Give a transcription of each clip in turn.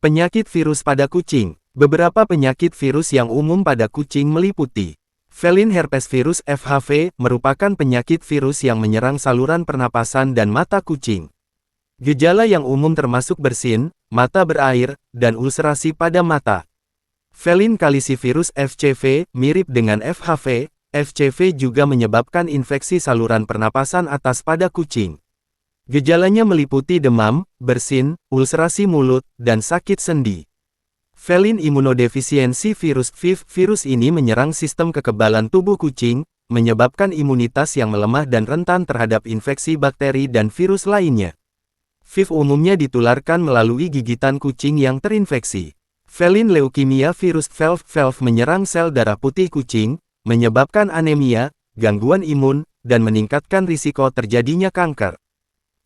Penyakit virus pada kucing. Beberapa penyakit virus yang umum pada kucing meliputi Feline herpes virus (FHV) merupakan penyakit virus yang menyerang saluran pernapasan dan mata kucing. Gejala yang umum termasuk bersin, mata berair, dan ulcerasi pada mata. Feline calicivirus (FCV) mirip dengan FHV. FCV juga menyebabkan infeksi saluran pernapasan atas pada kucing. Gejalanya meliputi demam, bersin, ulcerasi mulut, dan sakit sendi. Feline immunodefisiency virus (FIV) virus ini menyerang sistem kekebalan tubuh kucing, menyebabkan imunitas yang melemah dan rentan terhadap infeksi bakteri dan virus lainnya. FIV umumnya ditularkan melalui gigitan kucing yang terinfeksi. Feline leukemia virus (VLV) menyerang sel darah putih kucing, menyebabkan anemia, gangguan imun, dan meningkatkan risiko terjadinya kanker.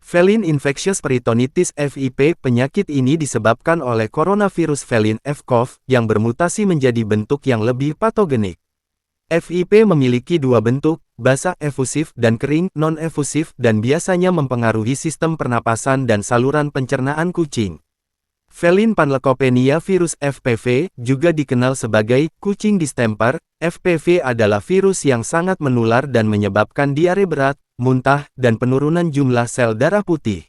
Feline infectious peritonitis (FIP) penyakit ini disebabkan oleh coronavirus feline (fCoV) yang bermutasi menjadi bentuk yang lebih patogenik. FIP memiliki dua bentuk, basah efusif dan kering non-efusif dan biasanya mempengaruhi sistem pernapasan dan saluran pencernaan kucing. Feline panleukopenia virus (FPV) juga dikenal sebagai kucing distemper. FPV adalah virus yang sangat menular dan menyebabkan diare berat, muntah, dan penurunan jumlah sel darah putih.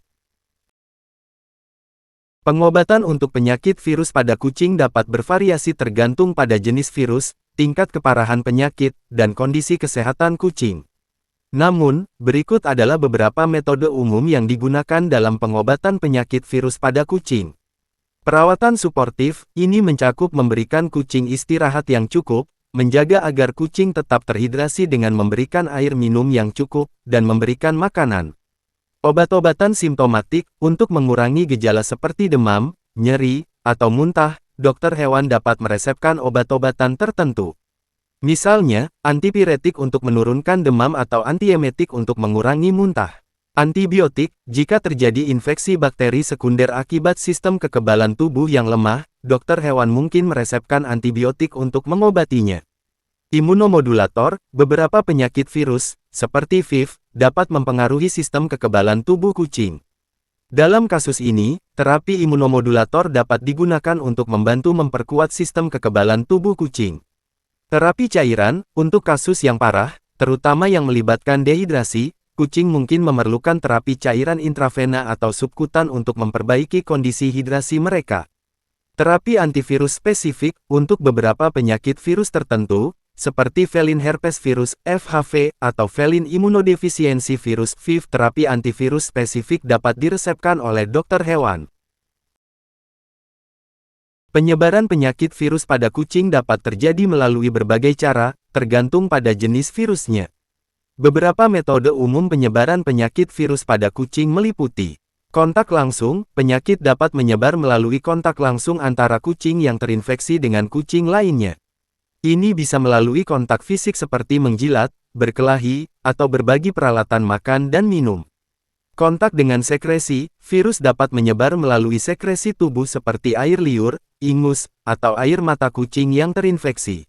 Pengobatan untuk penyakit virus pada kucing dapat bervariasi tergantung pada jenis virus, tingkat keparahan penyakit, dan kondisi kesehatan kucing. Namun, berikut adalah beberapa metode umum yang digunakan dalam pengobatan penyakit virus pada kucing. Perawatan suportif, ini mencakup memberikan kucing istirahat yang cukup, menjaga agar kucing tetap terhidrasi dengan memberikan air minum yang cukup, dan memberikan makanan. Obat-obatan simptomatik, untuk mengurangi gejala seperti demam, nyeri, atau muntah, dokter hewan dapat meresepkan obat-obatan tertentu. Misalnya, antipiretik untuk menurunkan demam atau antiemetik untuk mengurangi muntah. Antibiotik, jika terjadi infeksi bakteri sekunder akibat sistem kekebalan tubuh yang lemah, dokter hewan mungkin meresepkan antibiotik untuk mengobatinya. Imunomodulator, beberapa penyakit virus, seperti FIV, dapat mempengaruhi sistem kekebalan tubuh kucing. Dalam kasus ini, terapi imunomodulator dapat digunakan untuk membantu memperkuat sistem kekebalan tubuh kucing. Terapi cairan, untuk kasus yang parah, terutama yang melibatkan dehidrasi, kucing mungkin memerlukan terapi cairan intravena atau subkutan untuk memperbaiki kondisi hidrasi mereka. Terapi antivirus spesifik, untuk beberapa penyakit virus tertentu, seperti Feline herpes virus (FHV) atau Feline immunodefisiency virus (FIV), terapi antivirus spesifik dapat diresepkan oleh dokter hewan. Penyebaran penyakit virus pada kucing dapat terjadi melalui berbagai cara, tergantung pada jenis virusnya. Beberapa metode umum penyebaran penyakit virus pada kucing meliputi kontak langsung. Penyakit dapat menyebar melalui kontak langsung antara kucing yang terinfeksi dengan kucing lainnya. Ini bisa melalui kontak fisik seperti menjilat, berkelahi, atau berbagi peralatan makan dan minum. Kontak dengan sekresi, virus dapat menyebar melalui sekresi tubuh seperti air liur, ingus, atau air mata kucing yang terinfeksi.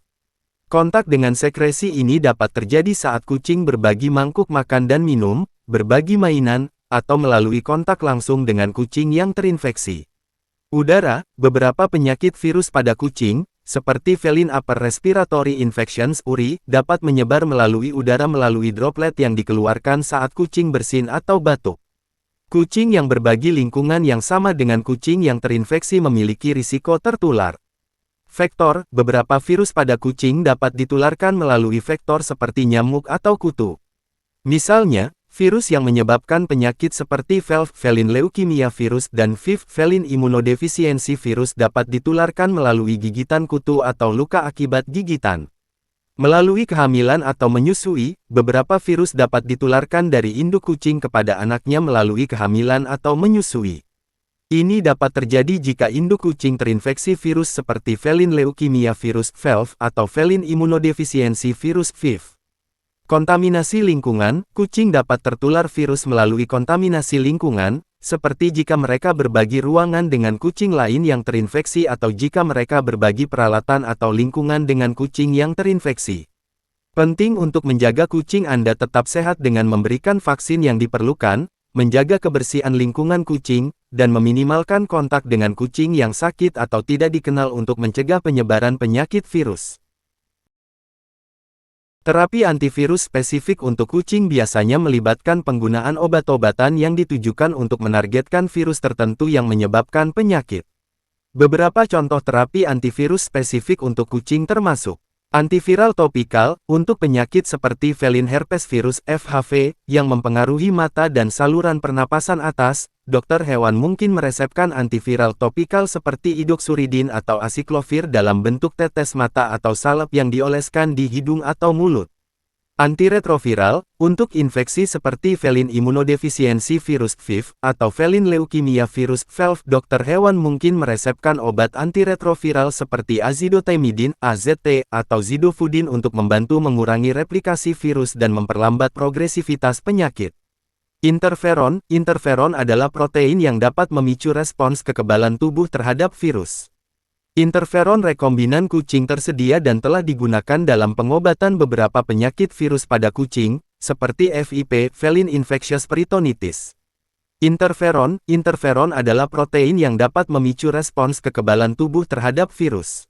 Kontak dengan sekresi ini dapat terjadi saat kucing berbagi mangkuk makan dan minum, berbagi mainan, atau melalui kontak langsung dengan kucing yang terinfeksi. Udara, beberapa penyakit virus pada kucing, seperti Feline upper respiratory infections (URI), dapat menyebar melalui udara melalui droplet yang dikeluarkan saat kucing bersin atau batuk. Kucing yang berbagi lingkungan yang sama dengan kucing yang terinfeksi memiliki risiko tertular. Vektor, beberapa virus pada kucing dapat ditularkan melalui vektor seperti nyamuk atau kutu. Misalnya, virus yang menyebabkan penyakit seperti VLV Feline leukemia virus dan FIV Feline immunodefisiency virus dapat ditularkan melalui gigitan kutu atau luka akibat gigitan. Melalui kehamilan atau menyusui, beberapa virus dapat ditularkan dari induk kucing kepada anaknya melalui kehamilan atau menyusui. Ini dapat terjadi jika induk kucing terinfeksi virus seperti Feline leukemia virus (VLV) atau Feline immunodefisiency virus (FIV). Kontaminasi lingkungan, kucing dapat tertular virus melalui kontaminasi lingkungan, seperti jika mereka berbagi ruangan dengan kucing lain yang terinfeksi atau jika mereka berbagi peralatan atau lingkungan dengan kucing yang terinfeksi. Penting untuk menjaga kucing Anda tetap sehat dengan memberikan vaksin yang diperlukan, menjaga kebersihan lingkungan kucing, dan meminimalkan kontak dengan kucing yang sakit atau tidak dikenal untuk mencegah penyebaran penyakit virus. Terapi antivirus spesifik untuk kucing biasanya melibatkan penggunaan obat-obatan yang ditujukan untuk menargetkan virus tertentu yang menyebabkan penyakit. Beberapa contoh terapi antivirus spesifik untuk kucing termasuk antiviral topikal, untuk penyakit seperti felin herpes virus (FHV), yang mempengaruhi mata dan saluran pernapasan atas. Dokter hewan mungkin meresepkan antiviral topikal seperti idoxuridin atau asiklovir dalam bentuk tetes mata atau salep yang dioleskan di hidung atau mulut. Antiretroviral, untuk infeksi seperti felin imunodefisiensi virus (FIV) atau felin leukemia virus (VLV), dokter hewan mungkin meresepkan obat antiretroviral seperti azidotamidin (AZT) atau zidofudin untuk membantu mengurangi replikasi virus dan memperlambat progresivitas penyakit. Interferon adalah protein yang dapat memicu respons kekebalan tubuh terhadap virus. Interferon rekombinan kucing tersedia dan telah digunakan dalam pengobatan beberapa penyakit virus pada kucing, seperti FIP, felin infectious peritonitis. Interferon adalah protein yang dapat memicu respons kekebalan tubuh terhadap virus.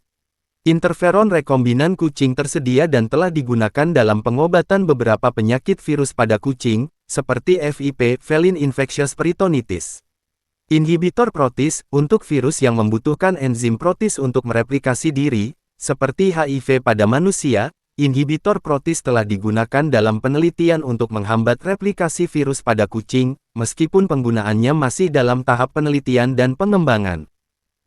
Interferon rekombinan kucing tersedia dan telah digunakan dalam pengobatan beberapa penyakit virus pada kucing, seperti FIP, felin infectious peritonitis. Inhibitor protis, untuk virus yang membutuhkan enzim protis untuk mereplikasi diri, seperti HIV pada manusia, inhibitor protis telah digunakan dalam penelitian untuk menghambat replikasi virus pada kucing, meskipun penggunaannya masih dalam tahap penelitian dan pengembangan.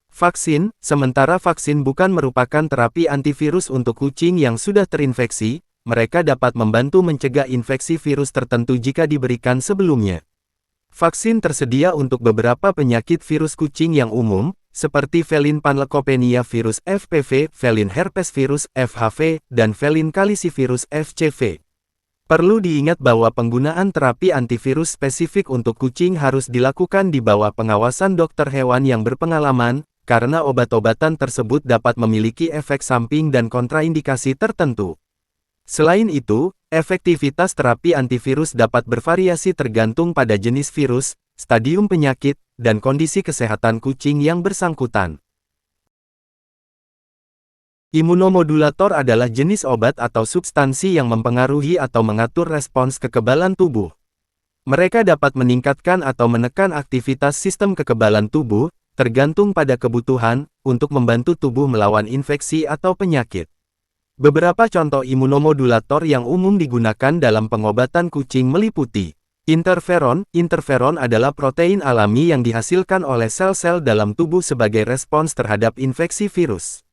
Vaksin, sementara vaksin bukan merupakan terapi antivirus untuk kucing yang sudah terinfeksi, mereka dapat membantu mencegah infeksi virus tertentu jika diberikan sebelumnya. Vaksin tersedia untuk beberapa penyakit virus kucing yang umum, seperti felin panleukopenia virus (FPV), felin herpes virus (FHV), dan felin calicivirus (FCV). Perlu diingat bahwa penggunaan terapi antivirus spesifik untuk kucing harus dilakukan di bawah pengawasan dokter hewan yang berpengalaman, karena obat-obatan tersebut dapat memiliki efek samping dan kontraindikasi tertentu. Selain itu, efektivitas terapi antivirus dapat bervariasi tergantung pada jenis virus, stadium penyakit, dan kondisi kesehatan kucing yang bersangkutan. Imunomodulator adalah jenis obat atau substansi yang mempengaruhi atau mengatur respons kekebalan tubuh. Mereka dapat meningkatkan atau menekan aktivitas sistem kekebalan tubuh, tergantung pada kebutuhan, untuk membantu tubuh melawan infeksi atau penyakit. Beberapa contoh imunomodulator yang umum digunakan dalam pengobatan kucing meliputi interferon. Interferon adalah protein alami yang dihasilkan oleh sel-sel dalam tubuh sebagai respons terhadap infeksi virus.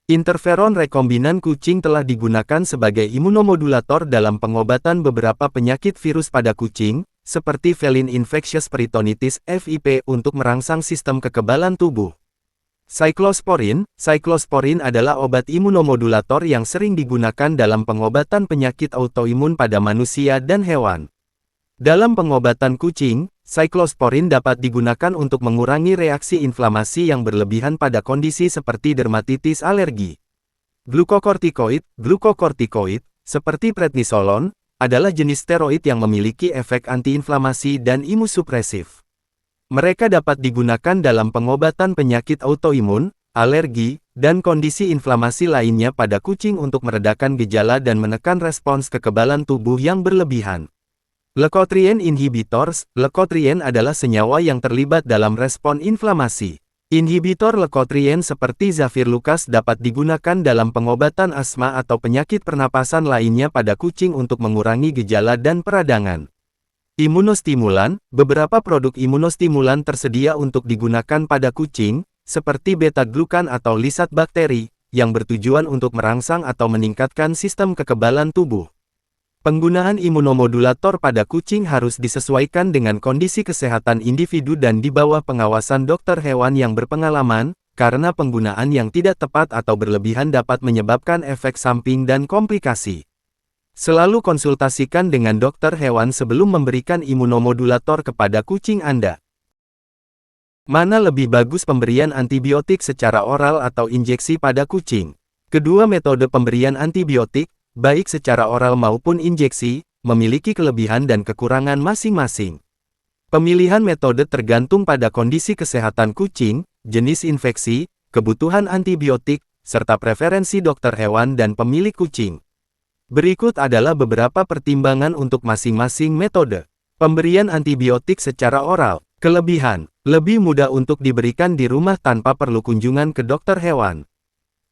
Interferon rekombinan kucing telah digunakan sebagai imunomodulator dalam pengobatan beberapa penyakit virus pada kucing, seperti felin infectious peritonitis (FIP) untuk merangsang sistem kekebalan tubuh. Cyclosporin adalah obat imunomodulator yang sering digunakan dalam pengobatan penyakit autoimun pada manusia dan hewan. Dalam pengobatan kucing, cyclosporin dapat digunakan untuk mengurangi reaksi inflamasi yang berlebihan pada kondisi seperti dermatitis alergi. Glukokortikoid, seperti prednisolon, adalah jenis steroid yang memiliki efek antiinflamasi dan imusupresif. Mereka dapat digunakan dalam pengobatan penyakit autoimun, alergi, dan kondisi inflamasi lainnya pada kucing untuk meredakan gejala dan menekan respons kekebalan tubuh yang berlebihan. Leukotriene inhibitors, leukotriene adalah senyawa yang terlibat dalam respon inflamasi. Inhibitor leukotriene seperti zafirlukaz dapat digunakan dalam pengobatan asma atau penyakit pernapasan lainnya pada kucing untuk mengurangi gejala dan peradangan. Imunostimulan, beberapa produk imunostimulan tersedia untuk digunakan pada kucing, seperti beta-glukan atau lisat bakteri, yang bertujuan untuk merangsang atau meningkatkan sistem kekebalan tubuh. Penggunaan imunomodulator pada kucing harus disesuaikan dengan kondisi kesehatan individu dan di bawah pengawasan dokter hewan yang berpengalaman, karena penggunaan yang tidak tepat atau berlebihan dapat menyebabkan efek samping dan komplikasi. Selalu konsultasikan dengan dokter hewan sebelum memberikan imunomodulator kepada kucing Anda. Mana lebih bagus pemberian antibiotik secara oral atau injeksi pada kucing? Kedua metode pemberian antibiotik, baik secara oral maupun injeksi, memiliki kelebihan dan kekurangan masing-masing. Pemilihan metode tergantung pada kondisi kesehatan kucing, jenis infeksi, kebutuhan antibiotik, serta preferensi dokter hewan dan pemilik kucing. Berikut adalah beberapa pertimbangan untuk masing-masing metode. Pemberian antibiotik secara oral. Kelebihan, lebih mudah untuk diberikan di rumah tanpa perlu kunjungan ke dokter hewan.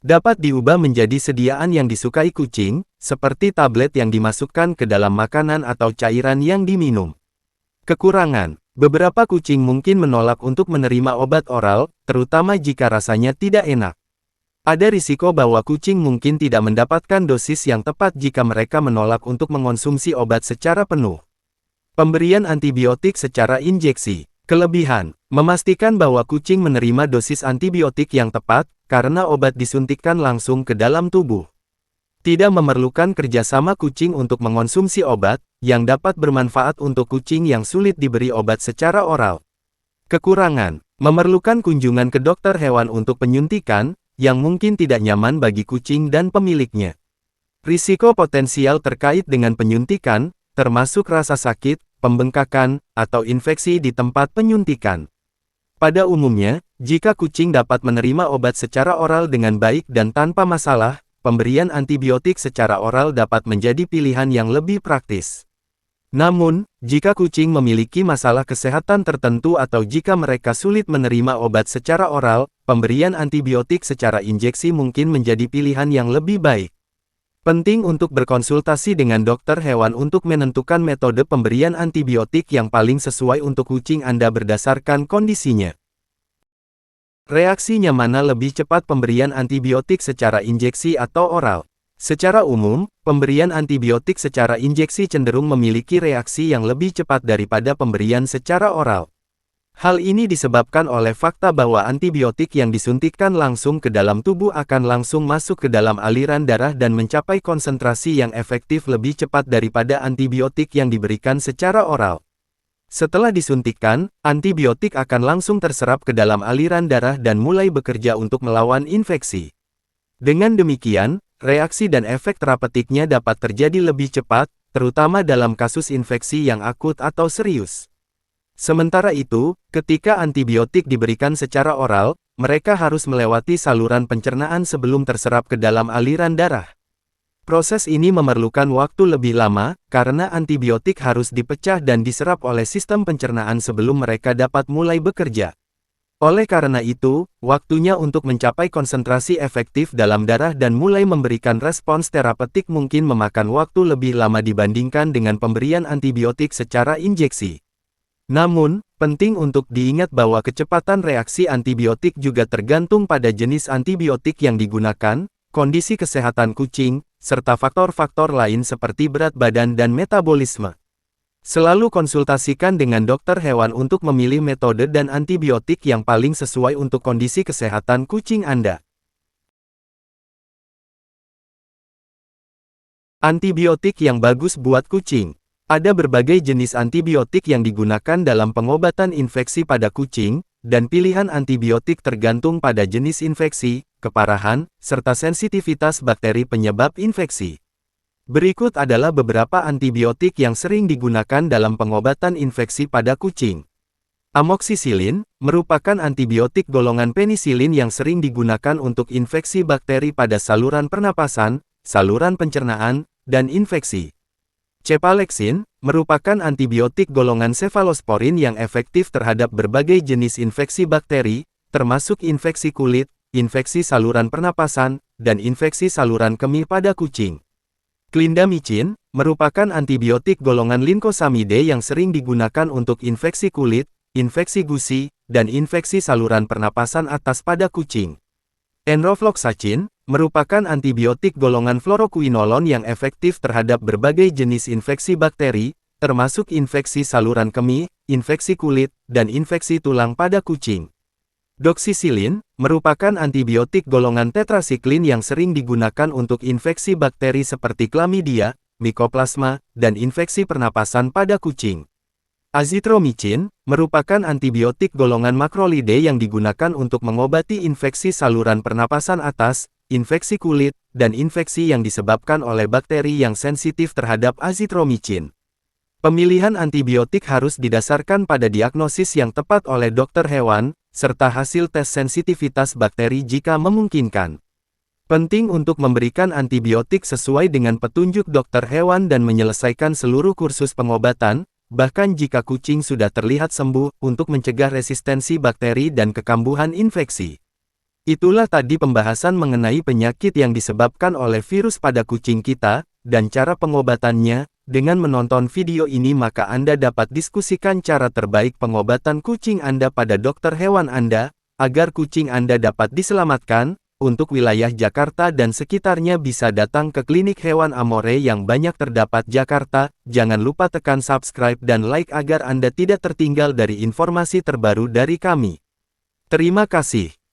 Dapat diubah menjadi sediaan yang disukai kucing, seperti tablet yang dimasukkan ke dalam makanan atau cairan yang diminum. Kekurangan, beberapa kucing mungkin menolak untuk menerima obat oral, terutama jika rasanya tidak enak. Ada risiko bahwa kucing mungkin tidak mendapatkan dosis yang tepat jika mereka menolak untuk mengonsumsi obat secara penuh. Pemberian antibiotik secara injeksi. Kelebihan, memastikan bahwa kucing menerima dosis antibiotik yang tepat, karena obat disuntikkan langsung ke dalam tubuh. Tidak memerlukan kerjasama kucing untuk mengonsumsi obat, yang dapat bermanfaat untuk kucing yang sulit diberi obat secara oral. Kekurangan, memerlukan kunjungan ke dokter hewan untuk penyuntikan, yang mungkin tidak nyaman bagi kucing dan pemiliknya. Risiko potensial terkait dengan penyuntikan, termasuk rasa sakit, pembengkakan, atau infeksi di tempat penyuntikan. Pada umumnya, jika kucing dapat menerima obat secara oral dengan baik dan tanpa masalah, pemberian antibiotik secara oral dapat menjadi pilihan yang lebih praktis. Namun, jika kucing memiliki masalah kesehatan tertentu atau jika mereka sulit menerima obat secara oral, pemberian antibiotik secara injeksi mungkin menjadi pilihan yang lebih baik. Penting untuk berkonsultasi dengan dokter hewan untuk menentukan metode pemberian antibiotik yang paling sesuai untuk kucing Anda berdasarkan kondisinya. Reaksinya mana lebih cepat, pemberian antibiotik secara injeksi atau oral? Secara umum, pemberian antibiotik secara injeksi cenderung memiliki reaksi yang lebih cepat daripada pemberian secara oral. Hal ini disebabkan oleh fakta bahwa antibiotik yang disuntikkan langsung ke dalam tubuh akan langsung masuk ke dalam aliran darah dan mencapai konsentrasi yang efektif lebih cepat daripada antibiotik yang diberikan secara oral. Setelah disuntikkan, antibiotik akan langsung terserap ke dalam aliran darah dan mulai bekerja untuk melawan infeksi. Dengan demikian, reaksi dan efek terapeutiknya dapat terjadi lebih cepat, terutama dalam kasus infeksi yang akut atau serius. Sementara itu, ketika antibiotik diberikan secara oral, mereka harus melewati saluran pencernaan sebelum terserap ke dalam aliran darah. Proses ini memerlukan waktu lebih lama, karena antibiotik harus dipecah dan diserap oleh sistem pencernaan sebelum mereka dapat mulai bekerja. Oleh karena itu, waktunya untuk mencapai konsentrasi efektif dalam darah dan mulai memberikan respons terapeutik mungkin memakan waktu lebih lama dibandingkan dengan pemberian antibiotik secara injeksi. Namun, penting untuk diingat bahwa kecepatan reaksi antibiotik juga tergantung pada jenis antibiotik yang digunakan, kondisi kesehatan kucing, serta faktor-faktor lain seperti berat badan dan metabolisme. Selalu konsultasikan dengan dokter hewan untuk memilih metode dan antibiotik yang paling sesuai untuk kondisi kesehatan kucing Anda. Antibiotik yang bagus buat kucing. Ada berbagai jenis antibiotik yang digunakan dalam pengobatan infeksi pada kucing, dan pilihan antibiotik tergantung pada jenis infeksi, keparahan, serta sensitivitas bakteri penyebab infeksi. Berikut adalah beberapa antibiotik yang sering digunakan dalam pengobatan infeksi pada kucing. Amoksisilin, merupakan antibiotik golongan penisilin yang sering digunakan untuk infeksi bakteri pada saluran pernapasan, saluran pencernaan, dan infeksi. Cepalexin, merupakan antibiotik golongan sefalosporin yang efektif terhadap berbagai jenis infeksi bakteri, termasuk infeksi kulit, infeksi saluran pernapasan, dan infeksi saluran kemih pada kucing. Clindamycin, merupakan antibiotik golongan linkosamidae yang sering digunakan untuk infeksi kulit, infeksi gusi, dan infeksi saluran pernapasan atas pada kucing. Enrofloxacin, merupakan antibiotik golongan fluoroquinolon yang efektif terhadap berbagai jenis infeksi bakteri, termasuk infeksi saluran kemih, infeksi kulit, dan infeksi tulang pada kucing. Doxycycline, merupakan antibiotik golongan tetrasiklin yang sering digunakan untuk infeksi bakteri seperti Chlamydia, Mycoplasma, dan infeksi pernapasan pada kucing. Azithromycin, merupakan antibiotik golongan makrolidae yang digunakan untuk mengobati infeksi saluran pernapasan atas, infeksi kulit, dan infeksi yang disebabkan oleh bakteri yang sensitif terhadap azithromycin. Pemilihan antibiotik harus didasarkan pada diagnosis yang tepat oleh dokter hewan, serta hasil tes sensitivitas bakteri jika memungkinkan. Penting untuk memberikan antibiotik sesuai dengan petunjuk dokter hewan dan menyelesaikan seluruh kursus pengobatan, bahkan jika kucing sudah terlihat sembuh, untuk mencegah resistensi bakteri dan kekambuhan infeksi. Itulah tadi pembahasan mengenai penyakit yang disebabkan oleh virus pada kucing kita, dan cara pengobatannya. Dengan menonton video ini maka Anda dapat diskusikan cara terbaik pengobatan kucing Anda pada dokter hewan Anda, agar kucing Anda dapat diselamatkan. Untuk wilayah Jakarta dan sekitarnya bisa datang ke klinik hewan Amore yang banyak terdapat Jakarta. Jangan lupa tekan subscribe dan like agar Anda tidak tertinggal dari informasi terbaru dari kami. Terima kasih.